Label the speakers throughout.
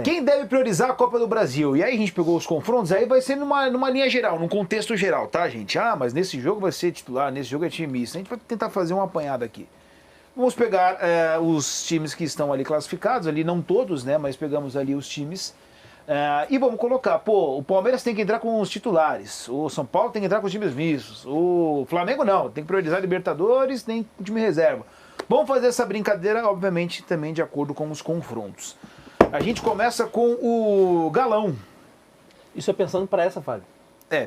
Speaker 1: Quem deve priorizar a Copa do Brasil? E aí a gente pegou os confrontos, aí vai ser numa linha geral, num contexto geral, tá, gente? Ah, mas nesse jogo vai ser titular, nesse jogo é time misto. A gente vai tentar fazer uma apanhada aqui. Vamos pegar os times que estão ali classificados, ali não todos, né? Mas pegamos ali os times e vamos colocar, pô, o Palmeiras tem que entrar com os titulares, o São Paulo tem que entrar com os times mistos, o Flamengo não, tem que priorizar Libertadores, tem o time reserva. Vamos fazer essa brincadeira, obviamente, também de acordo com os confrontos. A gente começa com o Galão.
Speaker 2: Isso é pensando para essa fase.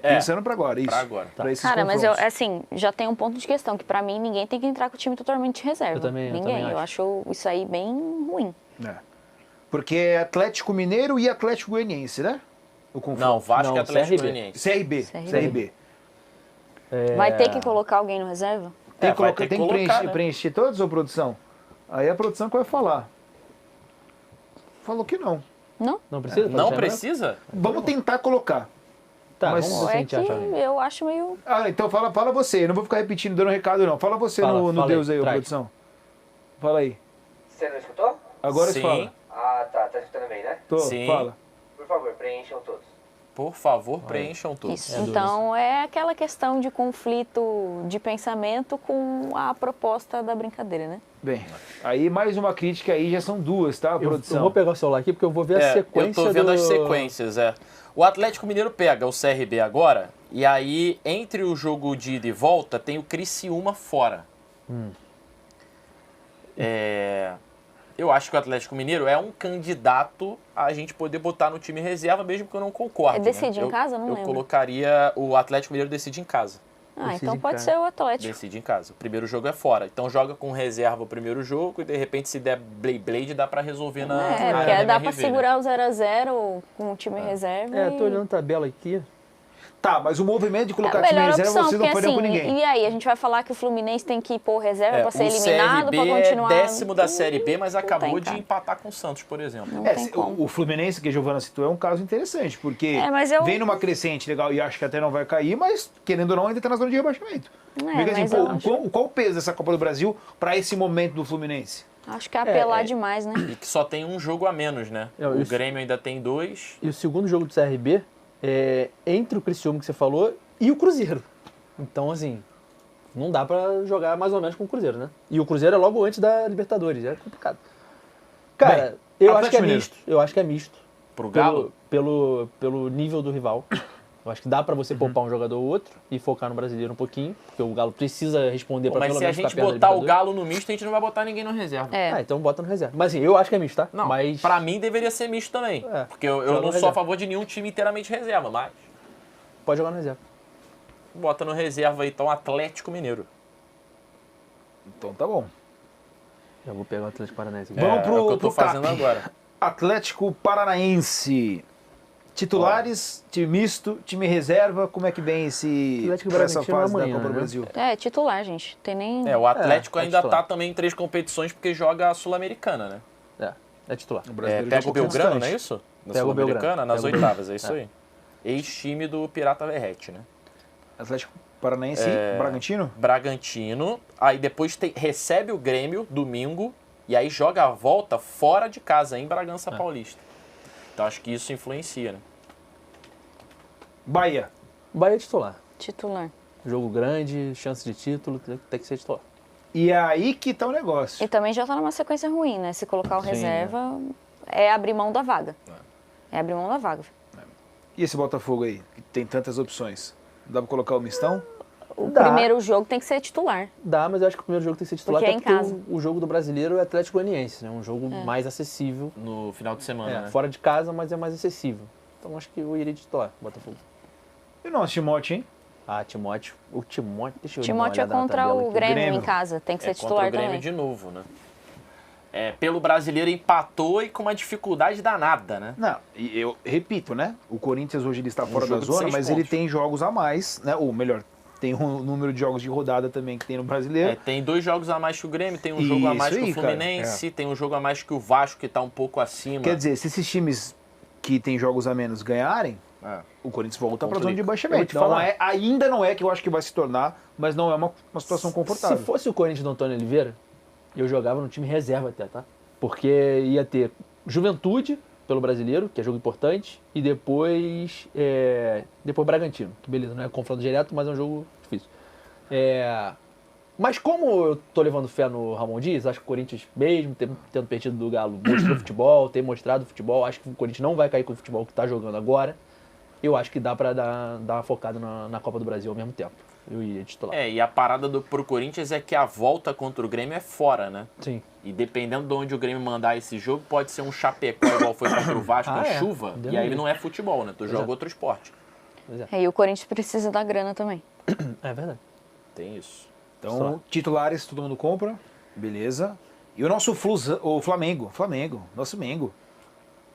Speaker 1: Pensando para agora, isso.
Speaker 3: Pra agora.
Speaker 1: Pra esses
Speaker 4: Cara, mas
Speaker 1: confrontos.
Speaker 4: assim, já tem um ponto de questão, que pra mim ninguém tem que entrar com o time totalmente de reserva.
Speaker 2: Eu também
Speaker 4: Ninguém. Eu
Speaker 2: acho.
Speaker 4: acho isso aí bem ruim.
Speaker 1: Porque é Atlético Mineiro e Atlético Goianiense, né? O confronto.
Speaker 3: Não, Vasco
Speaker 2: Não,
Speaker 3: e Atlético
Speaker 2: CRB.
Speaker 3: Goianiense.
Speaker 1: CRB.
Speaker 4: Vai ter que colocar alguém no reserva?
Speaker 1: Tem
Speaker 3: vai ter que colocar, né?
Speaker 1: preencher todos, ou produção? Aí é a produção que vai falar. Falou que não.
Speaker 4: Não?
Speaker 2: Não precisa?
Speaker 3: Não precisa?
Speaker 1: Vamos tentar colocar.
Speaker 2: Tá,
Speaker 1: Mas-
Speaker 2: vamos ver se a
Speaker 4: É
Speaker 2: gente
Speaker 4: que
Speaker 2: acha alguém.
Speaker 4: eu acho meio...
Speaker 1: Ah, então fala você. Eu não vou ficar repetindo, dando recado, não. Fala você
Speaker 2: Fala,
Speaker 1: no
Speaker 2: fala
Speaker 1: Deus
Speaker 2: aí,
Speaker 1: aí, ô,
Speaker 2: traz.
Speaker 1: produção. Fala aí.
Speaker 5: Você não escutou?
Speaker 1: Agora
Speaker 3: Sim.
Speaker 1: você fala.
Speaker 5: Ah, tá. Tá escutando bem, né?
Speaker 1: Tô,
Speaker 3: Sim.
Speaker 1: fala.
Speaker 5: Por favor, preencham todos.
Speaker 3: Por favor, preencham tudo.
Speaker 4: Isso.
Speaker 2: É duro
Speaker 4: Então é aquela questão de conflito de pensamento com a proposta da brincadeira, né?
Speaker 1: Bem, aí mais uma crítica aí, já são duas, tá,
Speaker 2: Eu
Speaker 1: produção?
Speaker 2: vou pegar o celular aqui porque eu vou ver a sequência
Speaker 3: eu tô vendo
Speaker 2: do...
Speaker 3: as sequências, O Atlético Mineiro pega o CRB agora, e aí, entre o jogo de ida e volta, tem o Criciúma fora. Eu acho que o Atlético Mineiro é um candidato a gente poder botar no time reserva, mesmo que eu não concorde.
Speaker 4: É decide
Speaker 3: né?
Speaker 4: em casa? Não
Speaker 3: Eu
Speaker 4: lembro.
Speaker 3: colocaria o Atlético Mineiro decide em casa.
Speaker 4: Ah,
Speaker 2: Decide
Speaker 4: então
Speaker 2: em
Speaker 4: pode
Speaker 2: casa.
Speaker 4: ser o Atlético.
Speaker 3: Decide em casa. O primeiro jogo é fora. Então joga com reserva o primeiro jogo e de repente se der Blade dá pra resolver na
Speaker 4: Porque
Speaker 3: Arena
Speaker 4: dá pra
Speaker 3: MRV, né?
Speaker 4: segurar o 0x0 com o time reserva.
Speaker 2: É, tô olhando a tabela aqui.
Speaker 1: Tá, mas o movimento de
Speaker 4: É
Speaker 1: colocar
Speaker 4: a
Speaker 1: time
Speaker 4: melhor
Speaker 1: reserva,
Speaker 4: opção,
Speaker 1: vocês não
Speaker 4: porque
Speaker 1: fariam
Speaker 4: assim,
Speaker 1: com ninguém.
Speaker 4: e aí, a gente vai falar que o Fluminense tem que pôr reserva pra ser
Speaker 3: o
Speaker 4: eliminado,
Speaker 3: CRB
Speaker 4: pra continuar...
Speaker 3: é 10º da Série B, mas
Speaker 4: Não
Speaker 3: acabou
Speaker 4: tem,
Speaker 3: de
Speaker 4: cara.
Speaker 3: empatar com o Santos, por exemplo.
Speaker 4: Não tem como.
Speaker 1: O Fluminense, que a Giovana citou, é um caso interessante, porque
Speaker 4: mas eu-
Speaker 1: vem numa crescente legal e acho que até não vai cair, mas, querendo ou não, ainda tá na zona de rebaixamento. Porque, assim,
Speaker 4: mas
Speaker 1: pô,
Speaker 4: eu acho-
Speaker 1: qual o peso dessa Copa do Brasil para esse momento do Fluminense?
Speaker 4: Acho que é apelar demais, né?
Speaker 3: E que só tem um jogo a menos, né? O
Speaker 2: Isso.
Speaker 3: Grêmio ainda tem 2.
Speaker 2: E o segundo jogo do CRB é entre o Criciúma que você falou e o Cruzeiro. Então, assim, não dá pra jogar mais ou menos com o Cruzeiro, né? E o Cruzeiro é logo antes da Libertadores, é complicado. Cara,
Speaker 1: Bem,
Speaker 2: eu acho que é
Speaker 1: Atlético Mineiro.
Speaker 2: misto. Eu acho que é misto.
Speaker 3: Pro Galo?
Speaker 2: Pelo nível do rival. Eu acho que dá pra você poupar um jogador ou outro e focar no brasileiro um pouquinho, porque o Galo precisa responder pra
Speaker 3: Mas
Speaker 2: pelo
Speaker 3: se a
Speaker 2: menos ficar
Speaker 3: gente
Speaker 2: perto da
Speaker 3: botar o
Speaker 2: Libertadores.
Speaker 3: Galo no misto, a gente não vai botar ninguém no reserva.
Speaker 2: Ah, então bota no reserva. Mas assim, eu acho que é misto, tá?
Speaker 3: Não,
Speaker 2: Mas
Speaker 3: pra mim deveria ser misto também.
Speaker 2: É,
Speaker 3: Porque eu
Speaker 2: joga
Speaker 3: não
Speaker 2: no
Speaker 3: sou a
Speaker 2: reserva.
Speaker 3: favor de nenhum time inteiramente reserva, mas
Speaker 2: pode jogar no reserva.
Speaker 3: bota no reserva então Atlético Mineiro.
Speaker 1: Então tá bom.
Speaker 2: Já vou pegar o Atlético Paranaense.
Speaker 1: Vamos
Speaker 3: é
Speaker 1: pro-
Speaker 3: o que eu tô
Speaker 1: pro CAP.
Speaker 3: fazendo agora.
Speaker 1: Atlético Paranaense. Titulares, time misto, time reserva, como é que vem essa
Speaker 2: Bragantino
Speaker 1: fase
Speaker 2: amanhã,
Speaker 1: da Copa do
Speaker 2: né?
Speaker 1: Brasil?
Speaker 4: É, titular, gente. Tem nem...
Speaker 3: O Atlético
Speaker 2: é
Speaker 3: ainda
Speaker 2: titular.
Speaker 3: tá também em 3 competições porque joga a Sul-Americana, né?
Speaker 2: É titular.
Speaker 1: O brasileiro já
Speaker 3: Pega
Speaker 1: é
Speaker 3: o
Speaker 1: um pouquinho
Speaker 3: Belgrano, não
Speaker 1: distante.
Speaker 3: é isso? Na
Speaker 2: Pega o
Speaker 3: Sul-Americana,
Speaker 2: Belgrano.
Speaker 3: nas
Speaker 2: Pega o
Speaker 3: oitavas, é isso
Speaker 2: É.
Speaker 3: aí. Ex-time do Pirata Verrete, né?
Speaker 1: Atlético Paranaense e Bragantino?
Speaker 3: Bragantino, aí depois recebe o Grêmio domingo e aí joga a volta fora de casa, em Bragança Paulista. Então acho que isso influencia, né?
Speaker 1: Bahia.
Speaker 2: Bahia é titular.
Speaker 4: Titular.
Speaker 2: Jogo grande, chance de título, tem que ser titular.
Speaker 1: E é aí que tá o negócio.
Speaker 4: E também já tá numa sequência ruim, né? Se colocar o
Speaker 2: Sim,
Speaker 4: reserva, é abrir mão da vaga. É abrir mão da vaga.
Speaker 1: E esse Botafogo aí, que tem tantas opções? Dá pra colocar o mistão?
Speaker 4: O
Speaker 2: Dá.
Speaker 4: primeiro jogo tem que ser titular.
Speaker 2: Dá, mas eu acho que o primeiro jogo tem que ser titular,
Speaker 4: Porque é
Speaker 2: até
Speaker 4: em
Speaker 2: porque
Speaker 4: casa.
Speaker 2: o jogo do brasileiro é Atlético Goianiense, né? Um jogo mais acessível.
Speaker 3: No final de semana, né?
Speaker 2: Fora de casa, mas é mais acessível. Então acho que eu iria de titular, Botafogo.
Speaker 1: E o nosso Timóteo, hein?
Speaker 2: Ah, Timóteo. O Timóteo, deixa eu dar uma
Speaker 4: Timóteo é
Speaker 2: olhada na
Speaker 4: contra
Speaker 2: tabela
Speaker 4: o
Speaker 2: aqui.
Speaker 4: Grêmio,
Speaker 1: Grêmio.
Speaker 4: em casa. Tem que ser
Speaker 3: É contra
Speaker 4: titular
Speaker 3: o Grêmio
Speaker 4: também.
Speaker 3: de novo, né? Pelo brasileiro empatou e com uma dificuldade danada, né?
Speaker 1: Não, e eu repito, né? O Corinthians hoje ele está fora da
Speaker 3: jogo de
Speaker 1: zona,
Speaker 3: 6
Speaker 1: mas
Speaker 3: pontos.
Speaker 1: ele tem jogos a mais, né? Ou melhor, tem um número de jogos de rodada também que tem no brasileiro.
Speaker 3: Tem 2 jogos a mais que o Grêmio, tem um jogo a
Speaker 1: Isso
Speaker 3: mais que
Speaker 1: aí,
Speaker 3: o Fluminense, tem um jogo a mais que o Vasco, que tá um pouco acima.
Speaker 1: Quer dizer, se esses times que têm jogos a menos ganharem, o Corinthians volta para a zona de
Speaker 2: Eu vou
Speaker 1: rebaixamento.
Speaker 2: te
Speaker 1: Não
Speaker 2: falar.
Speaker 1: ainda não é que eu acho que vai se tornar, mas não é uma situação confortável.
Speaker 2: Se fosse o Corinthians do Antônio Oliveira, eu jogava no time reserva até, tá? Porque ia ter Juventude, pelo Brasileiro, que é jogo importante, e depois Bragantino, que beleza, não é confronto direto, mas é um jogo difícil. Mas como eu tô levando fé no Ramon Dias, acho que o Corinthians, mesmo tendo perdido do Galo, mostrou futebol, tem mostrado futebol, acho que o Corinthians não vai cair com o futebol que tá jogando agora. Eu acho que dá pra dar uma focada na Copa do Brasil ao mesmo tempo. Eu ia titular.
Speaker 3: E a parada pro Corinthians é que a volta contra o Grêmio é fora, né?
Speaker 2: Sim.
Speaker 3: E dependendo de onde o Grêmio mandar esse jogo, pode ser um chapecó igual foi contra o Vasco em chuva, e aí ele não é futebol, né? Tu joga outro esporte.
Speaker 4: E o Corinthians precisa da grana também.
Speaker 2: É verdade.
Speaker 3: Tem isso.
Speaker 1: Então, titulares todo mundo compra, beleza. E o nosso Flamengo, nosso Mengo.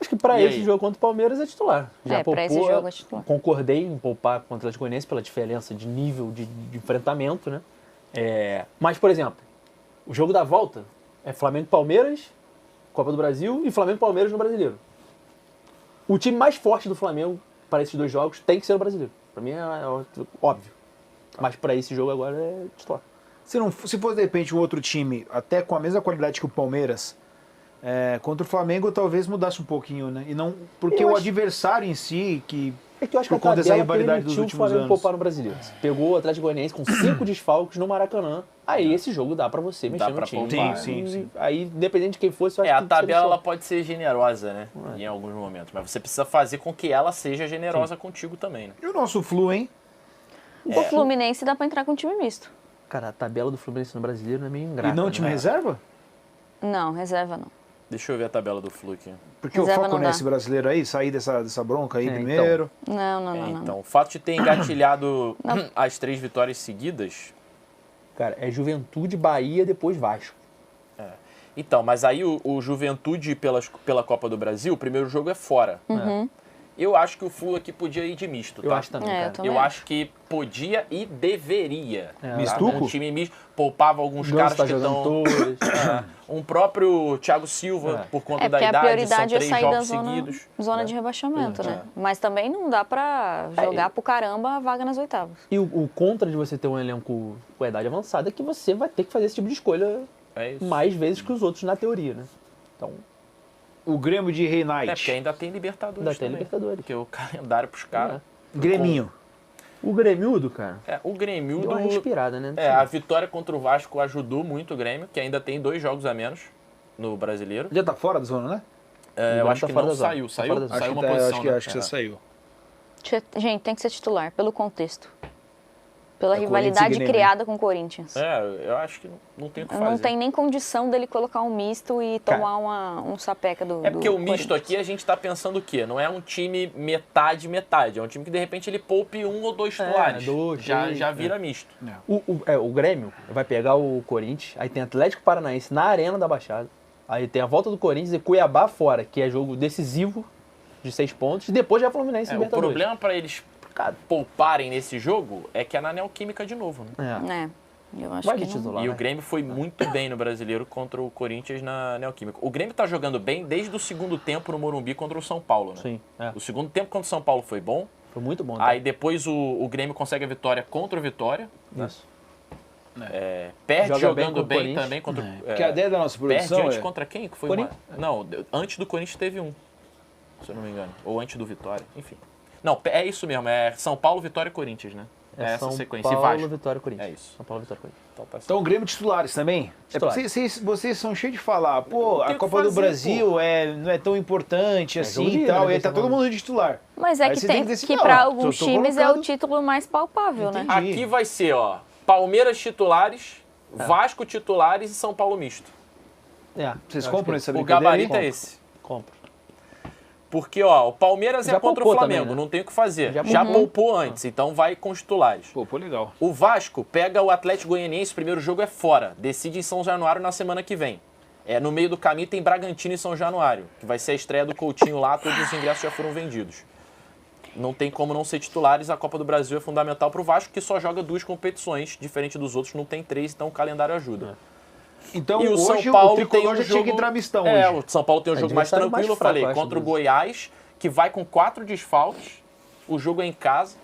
Speaker 2: Acho que pra
Speaker 3: E
Speaker 2: esse
Speaker 3: aí?
Speaker 2: jogo contra o Palmeiras é titular.
Speaker 4: Pra esse jogo é titular.
Speaker 2: Concordei em poupar contra o Atlético Goianiense pela diferença de nível de enfrentamento, né? Mas, por exemplo, o jogo da volta é Flamengo-Palmeiras, Copa do Brasil, e Flamengo-Palmeiras no Brasileiro. O time mais forte do Flamengo para esses dois jogos tem que ser o Brasileiro. Pra mim é óbvio. Mas pra esse jogo agora é titular.
Speaker 1: Se fosse, de repente, um outro time, até com a mesma qualidade que o Palmeiras, contra o Flamengo, talvez mudasse um pouquinho, né? E não, porque o adversário em si, que
Speaker 2: É que eu acho que
Speaker 1: por
Speaker 2: a
Speaker 1: conta dessa
Speaker 2: tabela
Speaker 1: rivalidade dos
Speaker 2: permitiu o
Speaker 1: últimos
Speaker 2: Flamengo
Speaker 1: anos.
Speaker 2: poupar no Brasileiro. Pegou o Atlético Goianiense com 5 desfalques no Maracanã. Aí esse jogo dá pra você mexer
Speaker 3: pra
Speaker 2: no time.
Speaker 3: poupar.
Speaker 1: Sim.
Speaker 2: Aí, independente de quem fosse, eu acho
Speaker 3: A
Speaker 2: que
Speaker 3: tabela ela
Speaker 2: seria
Speaker 3: pode ser generosa, né? Em alguns momentos. Mas você precisa fazer com que ela seja generosa contigo também, né?
Speaker 1: E o nosso Flu, hein?
Speaker 4: O Fluminense dá pra entrar com time misto.
Speaker 2: Cara, a tabela do Fluminense no Brasileiro é meio ingrata.
Speaker 1: E não time
Speaker 2: né?
Speaker 1: reserva?
Speaker 4: Não, reserva não.
Speaker 3: Deixa eu ver a tabela do Flu aqui.
Speaker 1: Porque
Speaker 4: Reserva
Speaker 1: o foco
Speaker 4: não dá.
Speaker 1: nesse brasileiro aí, sair dessa bronca aí
Speaker 2: então.
Speaker 1: primeiro.
Speaker 4: Não.
Speaker 3: Então, o fato de ter engatilhado as 3 vitórias seguidas.
Speaker 2: Cara, é Juventude, Bahia, depois Vasco.
Speaker 3: Então, mas aí o Juventude pela Copa do Brasil, o primeiro jogo é fora. Eu acho que o Flu aqui podia ir de misto, tá?
Speaker 2: Eu acho também,
Speaker 4: eu
Speaker 2: cara.
Speaker 4: também
Speaker 3: Eu acho que podia e deveria.
Speaker 2: É,
Speaker 3: tá?
Speaker 1: Mistuco?
Speaker 3: Um time misto, poupava alguns
Speaker 2: Ganso
Speaker 3: caras
Speaker 2: tá
Speaker 3: que
Speaker 2: jogando
Speaker 3: estão...
Speaker 2: todas.
Speaker 3: Um próprio Thiago Silva, por conta da
Speaker 4: Porque a
Speaker 3: idade, são
Speaker 4: prioridade é
Speaker 3: 3
Speaker 4: sair da
Speaker 3: jogos
Speaker 4: zona
Speaker 3: seguidos.
Speaker 4: de rebaixamento, né? Mas também não dá pra jogar pro caramba a vaga nas oitavas.
Speaker 2: E o contra de você ter um elenco com idade avançada é que você vai ter que fazer esse tipo de escolha
Speaker 3: É isso.
Speaker 2: mais vezes que os outros na teoria, né? Então,
Speaker 1: O Grêmio de Rei Knight.
Speaker 3: Porque ainda tem Libertadores
Speaker 2: ainda tem
Speaker 3: também.
Speaker 2: Libertadores.
Speaker 3: Porque o calendário pros caras...
Speaker 1: Greminho.
Speaker 2: O Grêmiudo, cara,
Speaker 3: O Grêmio...
Speaker 2: deu uma respirada, né?
Speaker 3: A vitória contra o Vasco ajudou muito o Grêmio, que ainda tem 2 jogos a menos no Brasileiro.
Speaker 1: Já tá fora da zona, né?
Speaker 3: Eu acho
Speaker 2: tá
Speaker 3: que
Speaker 2: fora
Speaker 3: não
Speaker 2: da zona.
Speaker 3: saiu.
Speaker 2: Tá fora da zona.
Speaker 3: Saiu uma posição, né?
Speaker 1: Acho que você saiu.
Speaker 4: Gente, tem que ser titular, pelo contexto. Pela
Speaker 1: Corinthians e
Speaker 4: rivalidade
Speaker 1: Grêmio.
Speaker 4: criada com o Corinthians.
Speaker 3: Eu acho que não tem o que fazer.
Speaker 4: Não tem nem condição dele colocar um misto e tomar um sapeca do
Speaker 3: É porque o misto
Speaker 4: Corinthians.
Speaker 3: aqui a gente tá pensando o quê? Não é um time metade. É um time que de repente ele poupe 1 ou 2 titulares.
Speaker 2: dois,
Speaker 3: já
Speaker 2: três,
Speaker 3: já vira misto.
Speaker 2: O Grêmio vai pegar o Corinthians, aí tem Atlético Paranaense na Arena da Baixada, aí tem a volta do Corinthians e Cuiabá fora, que é jogo decisivo de 6 pontos, e depois já é Fluminense e
Speaker 3: O
Speaker 2: Libertadores.
Speaker 3: problema pra eles pouparem nesse jogo é que é na Neoquímica de novo, né?
Speaker 4: Eu acho
Speaker 2: Vai
Speaker 4: que
Speaker 2: de
Speaker 4: não.
Speaker 2: titular.
Speaker 3: E o
Speaker 2: né?
Speaker 3: Grêmio foi muito bem no Brasileiro contra o Corinthians na Neoquímica. O Grêmio tá jogando bem desde o segundo tempo no Morumbi contra o São Paulo, né?
Speaker 2: Sim,
Speaker 3: O segundo tempo contra o São Paulo foi bom.
Speaker 2: foi muito bom. tá?
Speaker 3: Aí depois o Grêmio consegue a vitória contra o Vitória.
Speaker 2: Isso.
Speaker 3: Perde
Speaker 2: Joga bem
Speaker 3: jogando
Speaker 2: com o
Speaker 3: bem
Speaker 2: Corinthians.
Speaker 3: também contra
Speaker 1: Porque a ideia da nossa
Speaker 3: Perde
Speaker 1: produção
Speaker 3: antes
Speaker 1: é...
Speaker 3: contra quem? Que foi
Speaker 2: Corinthians.
Speaker 3: Não, antes do Corinthians teve um, se eu não me engano. Ou antes do Vitória, enfim. Não, é isso mesmo, é São Paulo, Vitória e Corinthians, né? É essa
Speaker 2: São
Speaker 3: sequência.
Speaker 2: Paulo,
Speaker 3: E Vasco.
Speaker 2: Vitória, Corinthians.
Speaker 3: É isso.
Speaker 2: São Paulo, Vitória, Corinthians.
Speaker 3: Então tá certo.
Speaker 1: Então o Grêmio titulares também?
Speaker 2: Titulares.
Speaker 1: É porque vocês são cheios de falar, pô,
Speaker 3: Tem
Speaker 1: a
Speaker 3: que
Speaker 1: Copa do
Speaker 3: fazer,
Speaker 1: Brasil não é tão importante
Speaker 2: jogo
Speaker 1: assim
Speaker 2: de
Speaker 1: e
Speaker 2: ida,
Speaker 1: tal,
Speaker 2: né,
Speaker 1: e aí tá
Speaker 2: você
Speaker 1: todo
Speaker 2: falando.
Speaker 1: mundo de titular.
Speaker 4: Mas é
Speaker 1: Aí
Speaker 4: que
Speaker 1: você
Speaker 4: tem
Speaker 1: que decidir,
Speaker 4: que
Speaker 1: não,
Speaker 4: para
Speaker 1: tô
Speaker 4: alguns times é
Speaker 1: colocando.
Speaker 4: o título mais palpável, né?
Speaker 1: Entendi.
Speaker 3: Aqui vai ser, ó, Palmeiras titulares, Vasco titulares e São Paulo misto.
Speaker 1: Vocês
Speaker 2: eu acho
Speaker 1: compram
Speaker 2: que
Speaker 1: essa
Speaker 3: O
Speaker 1: brincadeira
Speaker 3: gabarito
Speaker 1: aí?
Speaker 3: é esse.
Speaker 2: Compro.
Speaker 3: Porque, ó, o Palmeiras é
Speaker 2: Já
Speaker 3: contra o
Speaker 2: poupou
Speaker 3: Flamengo,
Speaker 2: também, né?
Speaker 3: não tem o que fazer.
Speaker 2: Já
Speaker 3: Já
Speaker 2: poupou.
Speaker 3: poupou antes, então vai com os titulares.
Speaker 1: Pô, legal.
Speaker 3: O Vasco pega o Atlético Goianiense, o primeiro jogo é fora. Decide em São Januário na semana que vem. No meio do caminho tem Bragantino e São Januário, que vai ser a estreia do Coutinho lá, todos os ingressos já foram vendidos. Não tem como não ser titulares, a Copa do Brasil é fundamental para o Vasco, que só joga 2 competições, diferente dos outros, não tem 3, então o calendário ajuda.
Speaker 1: Então
Speaker 3: E o
Speaker 1: hoje
Speaker 3: São Paulo
Speaker 1: o Tricolor
Speaker 3: tem um
Speaker 1: já tinha
Speaker 3: jogo...
Speaker 1: que entrar mistão
Speaker 3: É,
Speaker 1: hoje.
Speaker 3: o São Paulo tem um jogo mais
Speaker 2: adversário
Speaker 3: tranquilo,
Speaker 2: mais
Speaker 3: eu falei,
Speaker 2: fraco, eu acho,
Speaker 3: contra o
Speaker 2: do
Speaker 3: Goiás, que vai com 4 desfalques, o jogo é em casa,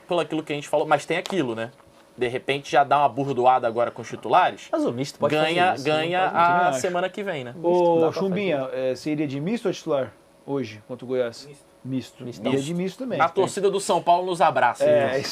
Speaker 3: pelo aquilo que a gente falou, mas tem aquilo, né? De repente já dá uma burdoada agora com os titulares,
Speaker 2: Mas o misto pode fazer isso,
Speaker 3: ganha
Speaker 2: não pode-
Speaker 3: a
Speaker 1: acho.
Speaker 3: semana que vem, né?
Speaker 1: Ô,
Speaker 2: Dá pra
Speaker 1: Chumbinha, você iria de misto ou titular? Hoje, contra o Goiás. Misto.
Speaker 2: Misto.
Speaker 1: Dia de misto também.
Speaker 3: A torcida do São Paulo nos abraça.
Speaker 1: É,
Speaker 3: então.